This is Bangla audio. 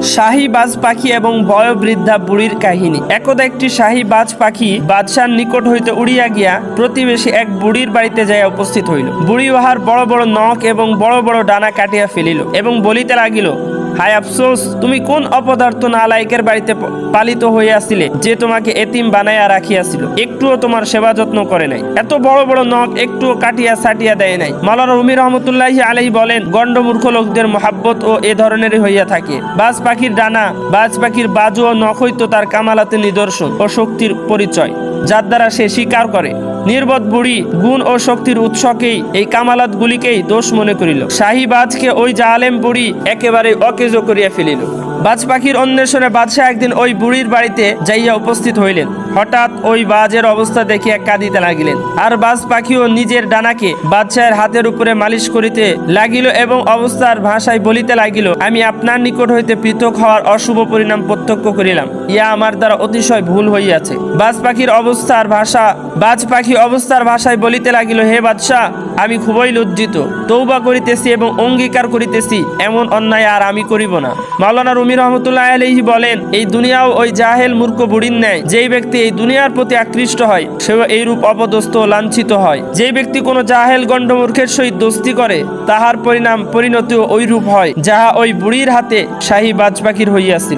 শাহী বাজ পাখি এবং বয়োবৃদ্ধা বুড়ির কাহিনী। একদা একটি শাহী বাজ পাখি বাদশার নিকট হইতে উড়িয়া গিয়া প্রতিবেশী এক বুড়ির বাড়িতে যাইয়া উপস্থিত হইল। বুড়ি উহার বড় বড় নখ এবং বড় বড় ডানা কাটিয়া ফেলিল এবং বলিতে লাগিল, হায় আফসোস, তুমি কোন অপদার্থ নালায়েকের বাড়িতে পালিত হইয়াছিলে, যে তোমাকে এতিম বানাইয়া রাখিয়াছিল, একটুও তোমার সেবা যত্ন করে নাই, এত বড় বড় নখ একটুও কাটিয়া ছাটিয়া দেয় নাই। মাওলানা রুমি রহমতুল্লাহি আলাইহি বলেন, গণ্ডমূর্খ লোকদের মহাব্বত ও এ ধরনেরই হইয়া থাকে। বাজ পাখির ডানা, বাজ পাখির বাজু ও নখই তো তার কামালাতের নিদর্শন ও শক্তির পরিচয়, যার দ্বারা সে শিকার করে। নির্বোধ বুড়ি গুণ ও শক্তির উৎসকেই এই কামালাত গুলিকেই দোষ মনে করিল। শাহী বাজকে ওই জালেম বুড়ি একেবারে অকেজ করিয়া ফেলিল। বাজ পাখির অন্বেষণে বাদশাহ একদিন ওই বুড়ির বাড়িতে যাইয়া উপস্থিত হইলেন। হঠাৎ ওই বাজের অবস্থা দেখিয়া কাঁদিতে লাগিলেন, আর বাজ পাখিও নিজের ডানাকে বাদশাহের হাতের উপরে মালিশ করিতে লাগিল এবং অবস্থার ভাষায় বলিতে লাগিল, আমি আপনার নিকট হইতে পৃথক হওয়ার অশুভ পরিণাম প্রত্যক্ষ করিলাম, ইয়া আমার দ্বারা অতিশয় ভুল হইয়াছে। বাজ পাখি অবস্থার ভাষায় বলিতে লাগিল, হে বাদশাহ, আমি খুবই লজ্জিত, তৌবা করিতেছি এবং অঙ্গীকার করিতেছি এমন অন্যায় আর আমি করিব না। মাওলানা রুমি রহমতুল্লাহি আলাইহি বলেন, এই দুনিয়াও ওই জাহেল মূর্খ বুড়ির ন্যায়। যেই ব্যক্তি এই দুনিয়ার প্রতি আকৃষ্ট হয় সেও এইরূপ অপদস্থ ও লাঞ্ছিত হয়। যে ব্যক্তি কোনো জাহেল গণ্ডমূর্খের সহিত দোস্তি করে তাহার পরিণতিও ওইরূপ হয়, যাহা ওই বুড়ির হাতে শাহী বাজ পাখির হইয়াছিল।